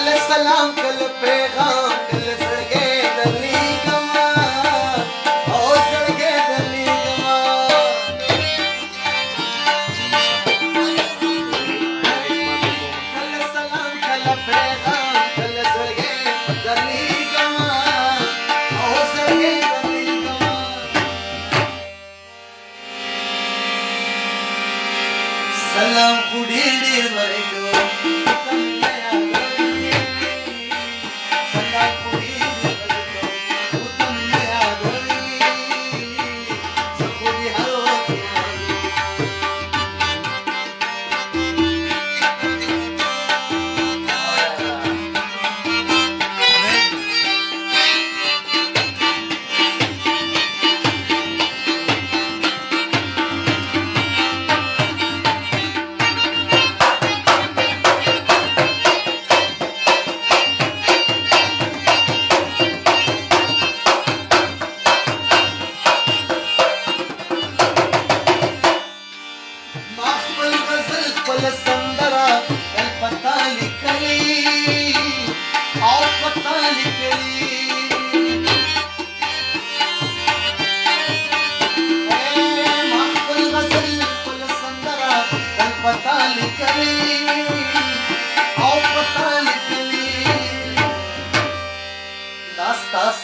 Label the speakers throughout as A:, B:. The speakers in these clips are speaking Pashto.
A: سلام کل پیغام کل زړګې درلیږمه او زړګې درلیږمه کل سلام کل پیغام کل زړګې درلیږمه او زړګې درلیږمه سلام خو ډېر ډېر ورکوم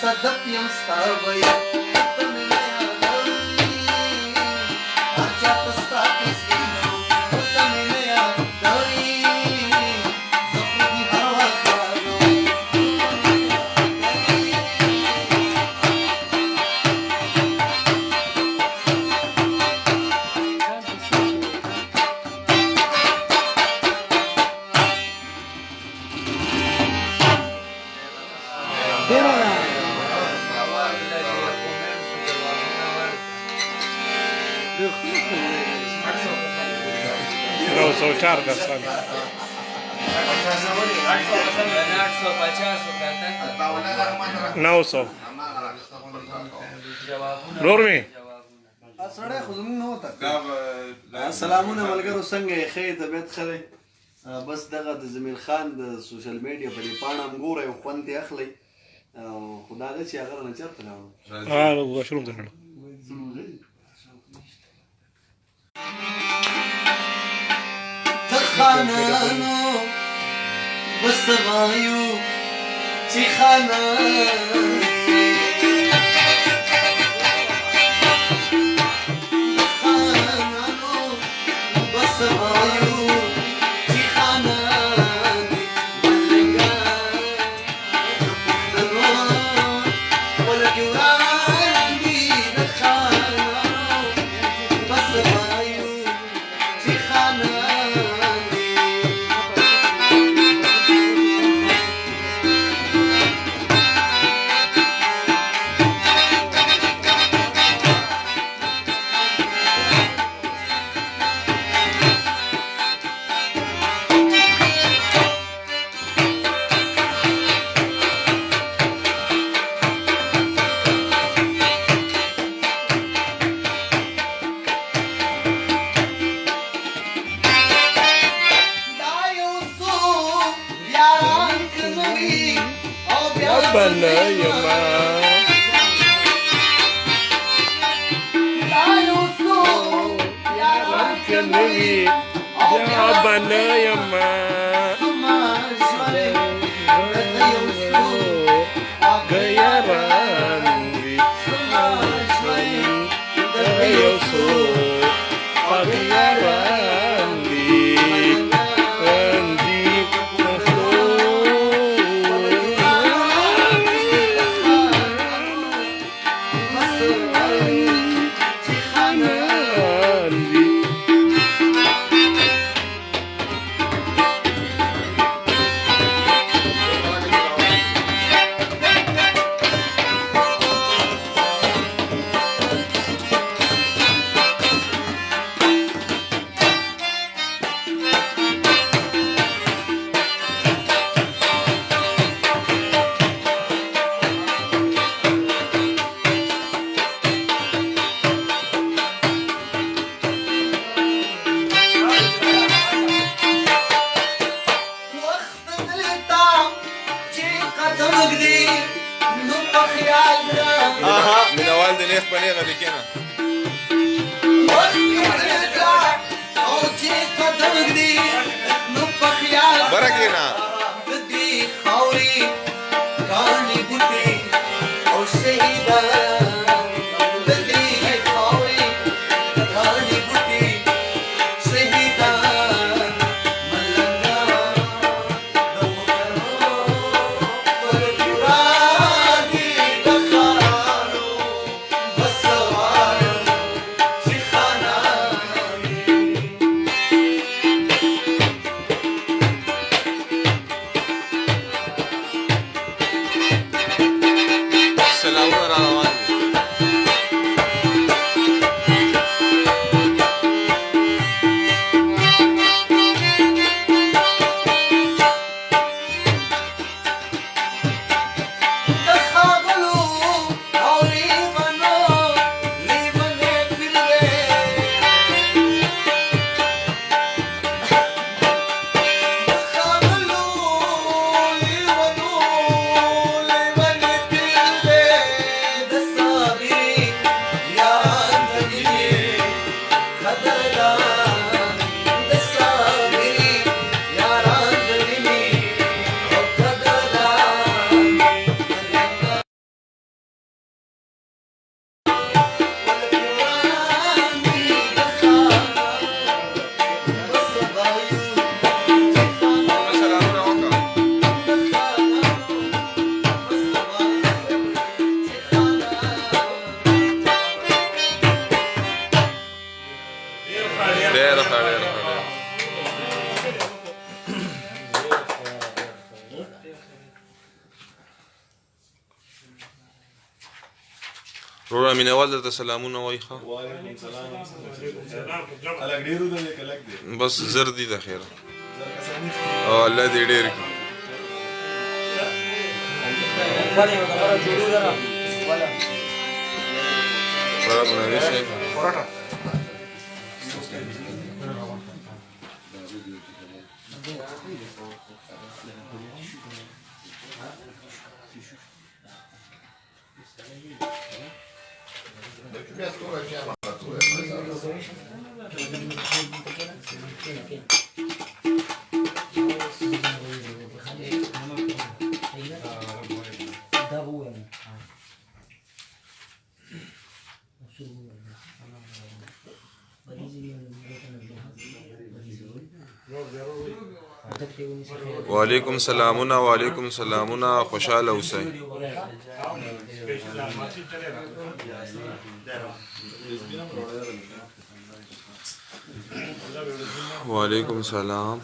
A: صدق یم ستا ویا ته مې یادوي هر چاته ستا کیسې نو ته مې نه یادوي زه خو دې هر وخت یادوم
B: सौ चार का साल 900 نور می
A: سړی خو زمونږ نه وته سلامونه ملګرو څنګه یې ښه طبیعت ښه دی بس دغه د زمیل خان د سوشل میډیا په دې پاڼه هم ګورئ او خوند یې اخلئ او خو دا ده چې هغه رانه چېرته راوړو
B: واشروم ته لاړم
A: خانانو بس وایو چې خانان خانانو بس وایو چې خانان ملنګا پښتنو ولګي وړاندې د خانانو بس وایو چې خانان
B: بنا يما يا بنا يما
C: مینوال د نیغ په نیغه لیکنه بره کښېنه وروره مینوال درته سلامونه وایي ښه بس زر دي د خیره او الله دې ډېر کړي فرق نوي صاحب وعلیکم سلامونه وعلیکم سلامونه خوشحاله اوسئ وعلیکم سلام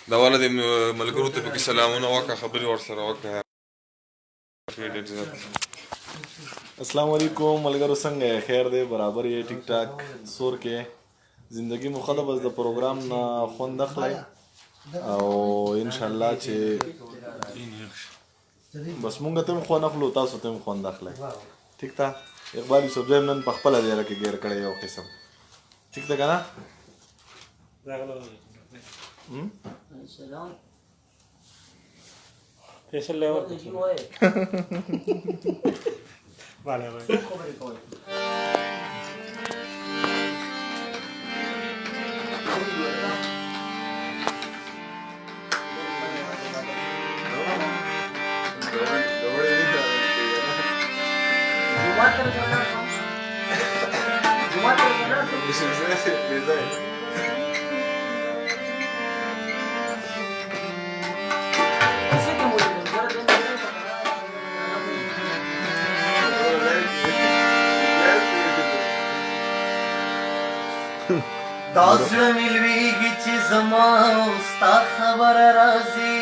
C: دا والا د ملګرو ته پکې سلامونه وکړه خبرې ورسره وکړه
D: السلام علیکم ملګرو څنګه خیر دی برابر یې ټیک ټاک سور کې زندگی مو ښه ده بس د پروګرام نه خوند اخلئ او انشاءالله چې بس مونږ ته هم خوند اخلو تاسو ته هم خوند اخلئ ټیک ده اقبال یوسف زیم نن په خپله ډېره کې ګیر کړی یو قسم ټیک ده که نه
E: فیصل لیور vale vale
A: داسره ملویږي چې زما ستا خبره راځي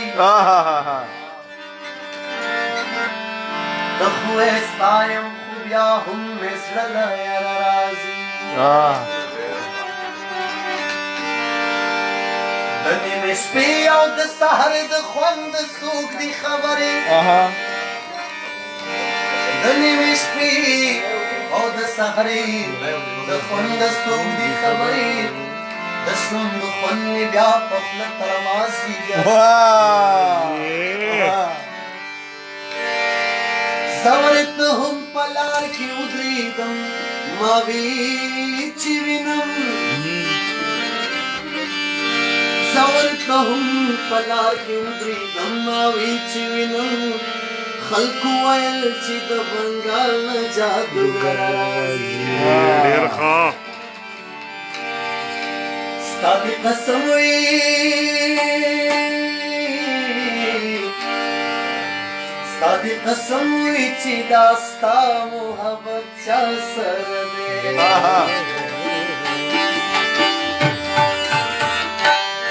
A: د خو ستایم خو بیا هم مې زړه له یاره راځي د نیمې شپې او د سهار د خوند څوک دي خبرې د نیمې شپې او د سهارې د خوند څوک دي خبرې د دشمن دخون می بیا پخل ترماسی گیا زورت هم پلار کی ادریدم ماوی چیوینم زورت هم پلار کی ادریدم ماوی چیوینم خلقو ویل چی د بنگال جادوگر
B: ډیر ښه
A: ستا دی قسم وی ستا دی قسم وی چی دا ستا محبت چا سر دے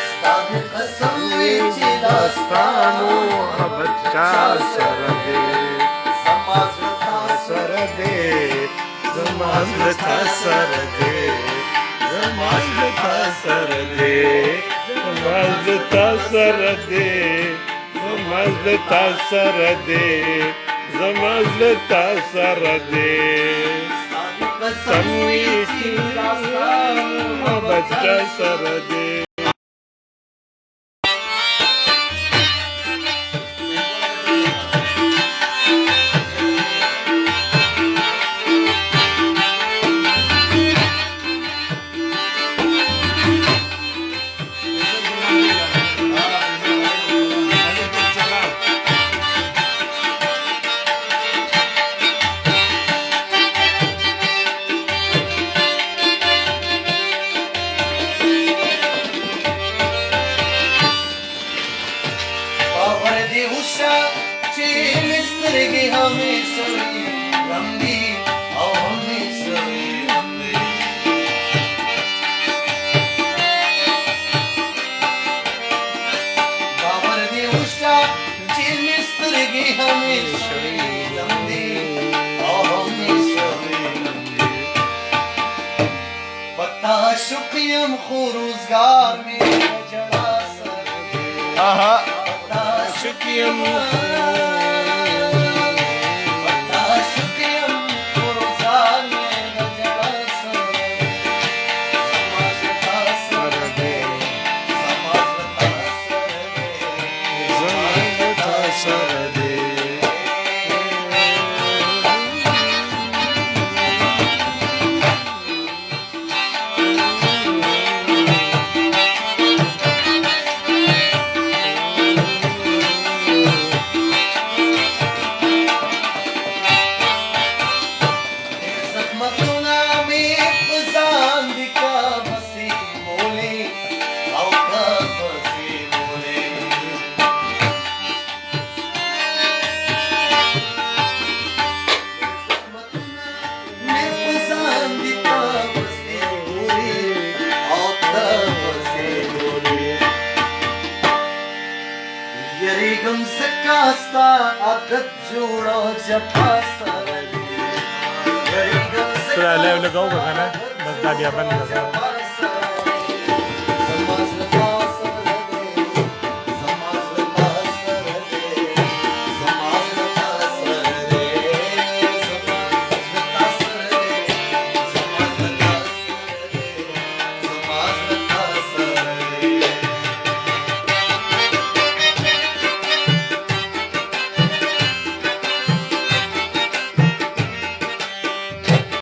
A: ستا دی قسم وی چی دا ستا محبت چا سر دے زما زلتا سر دے زما زلتا سر دے
B: زمازتا سر دے زمازتا سر دے زمازتا سر دے زمازتا سر دے سموی چی محبت چا سر دے
A: शुक्रियम खुरोजगार में जला सर
B: शुक्रियम
A: शुक्रियम खुरोजगार में जला सर समझता सर दे समझता सर दे
E: Sudah live लगाऊंगा खाना बस दादिया बंद कर